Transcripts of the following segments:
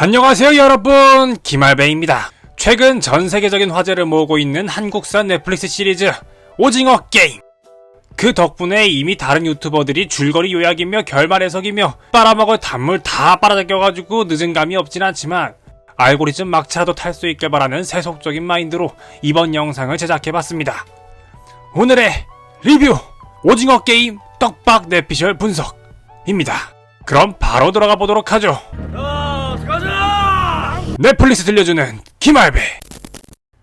안녕하세요 여러분, 김알배입니다. 최근 전세계적인 화제를 모으고 있는 한국산 넷플릭스 시리즈 오징어 게임. 그 덕분에 이미 다른 유튜버들이 줄거리 요약이며 결말 해석이며 빨아먹을 단물 다 빨아당겨가지고 늦은 감이 없진 않지만 알고리즘 막차도 탈 수 있게 바라는 세속적인 마인드로 이번 영상을 제작해봤습니다. 오늘의 리뷰! 오징어 게임 떡밥 넷피셜 분석입니다. 그럼 바로 들어가 보도록 하죠. 넷플릭스 들려주는 김알배.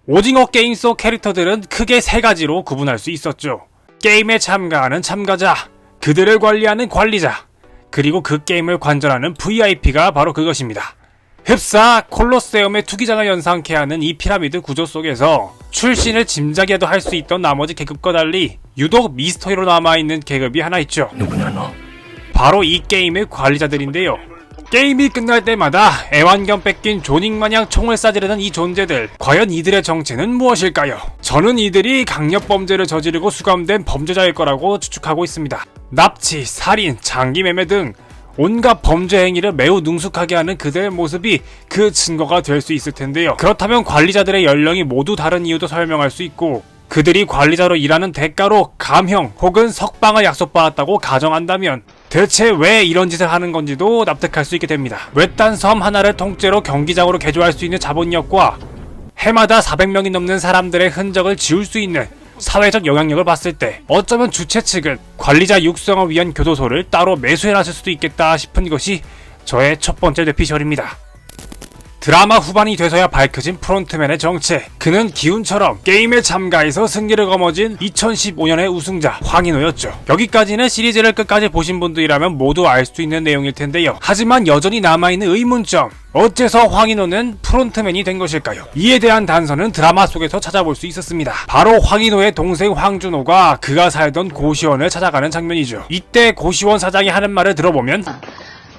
오징어 게임 속 캐릭터들은 크게 세 가지로 구분할 수 있었죠. 게임에 참가하는 참가자, 그들을 관리하는 관리자, 그리고 그 게임을 관전하는 VIP가 바로 그것입니다. 흡사 콜로세움의 투기장을 연상케 하는 이 피라미드 구조 속에서 출신을 짐작이라도 할 수 있던 나머지 계급과 달리 유독 미스터리로 남아있는 계급이 하나 있죠. 누구냐 너? 바로 이 게임의 관리자들인데요. 게임이 끝날 때마다 애완견 뺏긴 조닉마냥 총을 쏴지르는 이 존재들, 과연 이들의 정체는 무엇일까요? 저는 이들이 강력범죄를 저지르고 수감된 범죄자일 거라고 추측하고 있습니다. 납치, 살인, 장기매매 등 온갖 범죄 행위를 매우 능숙하게 하는 그들의 모습이 그 증거가 될 수 있을 텐데요. 그렇다면 관리자들의 연령이 모두 다른 이유도 설명할 수 있고, 그들이 관리자로 일하는 대가로 감형 혹은 석방을 약속받았다고 가정한다면 대체 왜 이런 짓을 하는 건지도 납득할 수 있게 됩니다. 외딴 섬 하나를 통째로 경기장으로 개조할 수 있는 자본력과 해마다 400명이 넘는 사람들의 흔적을 지울 수 있는 사회적 영향력을 봤을 때 어쩌면 주최 측은 관리자 육성을 위한 교도소를 따로 매수해놨을 수도 있겠다 싶은 것이 저의 첫 번째 뇌피셜입니다. 드라마 후반이 돼서야 밝혀진 프론트맨의 정체. 그는 기운처럼 게임에 참가해서 승리를 거머쥔 2015년의 우승자 황인호였죠. 여기까지는 시리즈를 끝까지 보신 분들이라면 모두 알 수 있는 내용일 텐데요. 하지만 여전히 남아있는 의문점. 어째서 황인호는 프론트맨이 된 것일까요? 이에 대한 단서는 드라마 속에서 찾아볼 수 있었습니다. 바로 황인호의 동생 황준호가 그가 살던 고시원을 찾아가는 장면이죠. 이때 고시원 사장이 하는 말을 들어보면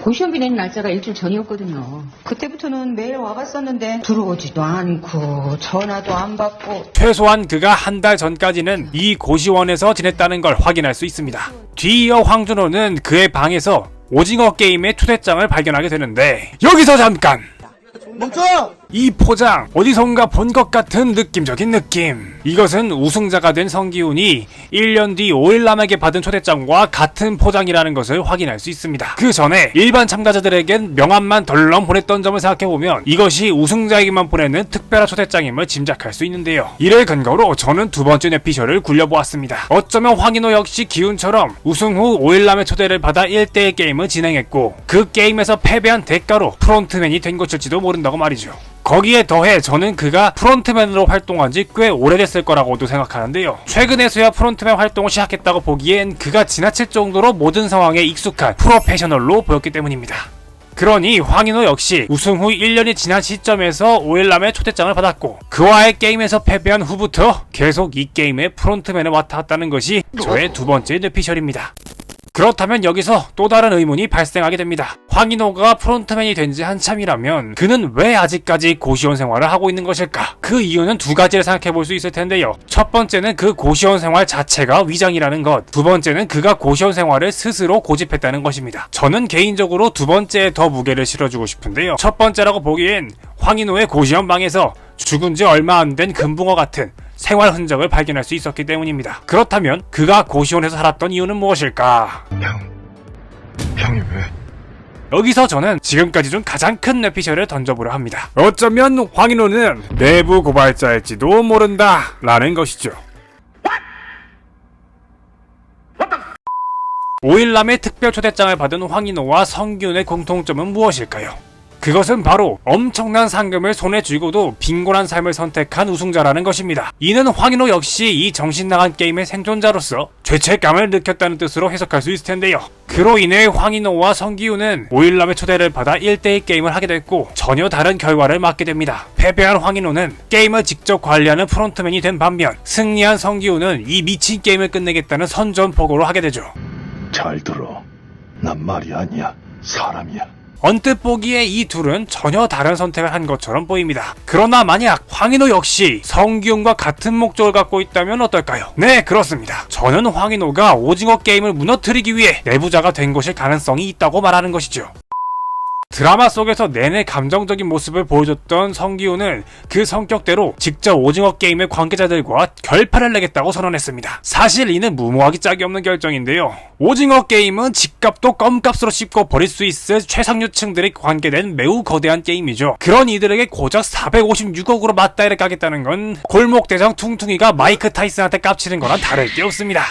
고시원비 내는 날짜가 일주일 전이었거든요. 그때부터는 매일 와봤었는데 들어오지도 않고 전화도 안 받고, 최소한 그가 한 달 전까지는 이 고시원에서 지냈다는 걸 확인할 수 있습니다. 뒤이어 황준호는 그의 방에서 오징어 게임의 초대장을 발견하게 되는데, 여기서 잠깐! 멈춰! 이 포장 어디선가 본 것 같은 느낌적인 느낌. 이것은 우승자가 된 성기훈이 1년 뒤 오일남에게 받은 초대장과 같은 포장이라는 것을 확인할 수 있습니다. 그 전에 일반 참가자들에겐 명함만 덜렁 보냈던 점을 생각해보면 이것이 우승자에게만 보내는 특별한 초대장임을 짐작할 수 있는데요. 이를 근거로 저는 두 번째 뇌피셜을 굴려보았습니다. 어쩌면 황인호 역시 기훈처럼 우승 후 오일남의 초대를 받아 1대1 게임을 진행했고 그 게임에서 패배한 대가로 프론트맨이 된 것일지도 모른다고 말이죠. 거기에 더해 저는 그가 프론트맨으로 활동한 지 꽤 오래됐을 거라고도 생각하는데요. 최근에서야 프론트맨 활동을 시작했다고 보기엔 그가 지나칠 정도로 모든 상황에 익숙한 프로페셔널로 보였기 때문입니다. 그러니 황인호 역시 우승 후 1년이 지난 시점에서 오일남의 초대장을 받았고 그와의 게임에서 패배한 후부터 계속 이 게임의 프론트맨을 맡아왔다는 것이 저의 두 번째 뇌피셜입니다. 그렇다면 여기서 또 다른 의문이 발생하게 됩니다. 황인호가 프론트맨이 된 지 한참이라면 그는 왜 아직까지 고시원 생활을 하고 있는 것일까? 그 이유는 두 가지를 생각해 볼 수 있을 텐데요. 첫 번째는 그 고시원 생활 자체가 위장이라는 것, 두 번째는 그가 고시원 생활을 스스로 고집했다는 것입니다. 저는 개인적으로 두 번째에 더 무게를 실어주고 싶은데요. 첫 번째라고 보기엔 황인호의 고시원 방에서 죽은 지 얼마 안 된 금붕어 같은 생활 흔적을 발견할 수 있었기 때문입니다. 그렇다면 그가 고시원에서 살았던 이유는 무엇일까? 형이 왜? 여기서 저는 지금까지 중 가장 큰 뇌피셜을 던져보려 합니다. 어쩌면 황인호는 내부 고발자일지도 모른다 라는 것이죠. 오일남의 특별 초대장을 받은 황인호와 성기훈의 공통점은 무엇일까요? 그것은 바로 엄청난 상금을 손에 쥐고도 빈곤한 삶을 선택한 우승자라는 것입니다. 이는 황인호 역시 이 정신나간 게임의 생존자로서 죄책감을 느꼈다는 뜻으로 해석할 수 있을 텐데요. 그로 인해 황인호와 성기훈은 오일남의 초대를 받아 1대1 게임을 하게 됐고 전혀 다른 결과를 맞게 됩니다. 패배한 황인호는 게임을 직접 관리하는 프론트맨이 된 반면 승리한 성기훈은 이 미친 게임을 끝내겠다는 선전포고를 하게 되죠. 잘 들어. 난 말이 아니야. 사람이야. 언뜻 보기에 이 둘은 전혀 다른 선택을 한 것처럼 보입니다. 그러나 만약 황인호 역시 성기훈과 같은 목적을 갖고 있다면 어떨까요? 네, 그렇습니다. 저는 황인호가 오징어 게임을 무너뜨리기 위해 내부자가 된 것일 가능성이 있다고 말하는 것이죠. 드라마 속에서 내내 감정적인 모습을 보여줬던 성기훈은 그 성격대로 직접 오징어 게임의 관계자들과 결판을 내겠다고 선언했습니다. 사실 이는 무모하기 짝이 없는 결정인데요. 오징어 게임은 집값도 껌값으로 씹고 버릴 수 있을 최상류층들이 관계된 매우 거대한 게임이죠. 그런 이들에게 고작 456억으로 맞다이를 까겠다는 건 골목대장 퉁퉁이가 마이크 타이슨한테 깝치는 거랑 다를 게 없습니다.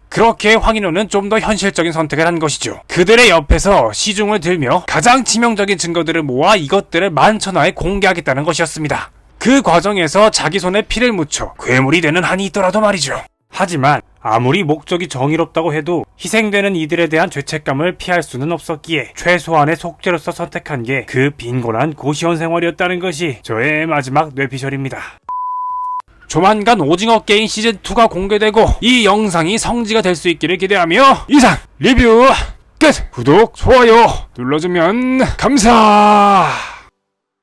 그렇게 황인호는 좀 더 현실적인 선택을 한 것이죠. 그들의 옆에서 시중을 들며 가장 치명적인 증거들을 모아 이것들을 만천하에 공개하겠다는 것이었습니다. 그 과정에서 자기 손에 피를 묻혀 괴물이 되는 한이 있더라도 말이죠. 하지만 아무리 목적이 정의롭다고 해도 희생되는 이들에 대한 죄책감을 피할 수는 없었기에 최소한의 속죄로서 선택한 게 그 빈곤한 고시원 생활이었다는 것이 저의 마지막 뇌피셜입니다. 조만간 오징어 게임 시즌2가 공개되고 이 영상이 성지가 될 수 있기를 기대하며 이상 리뷰 끝! 구독, 좋아요 눌러주면 감사!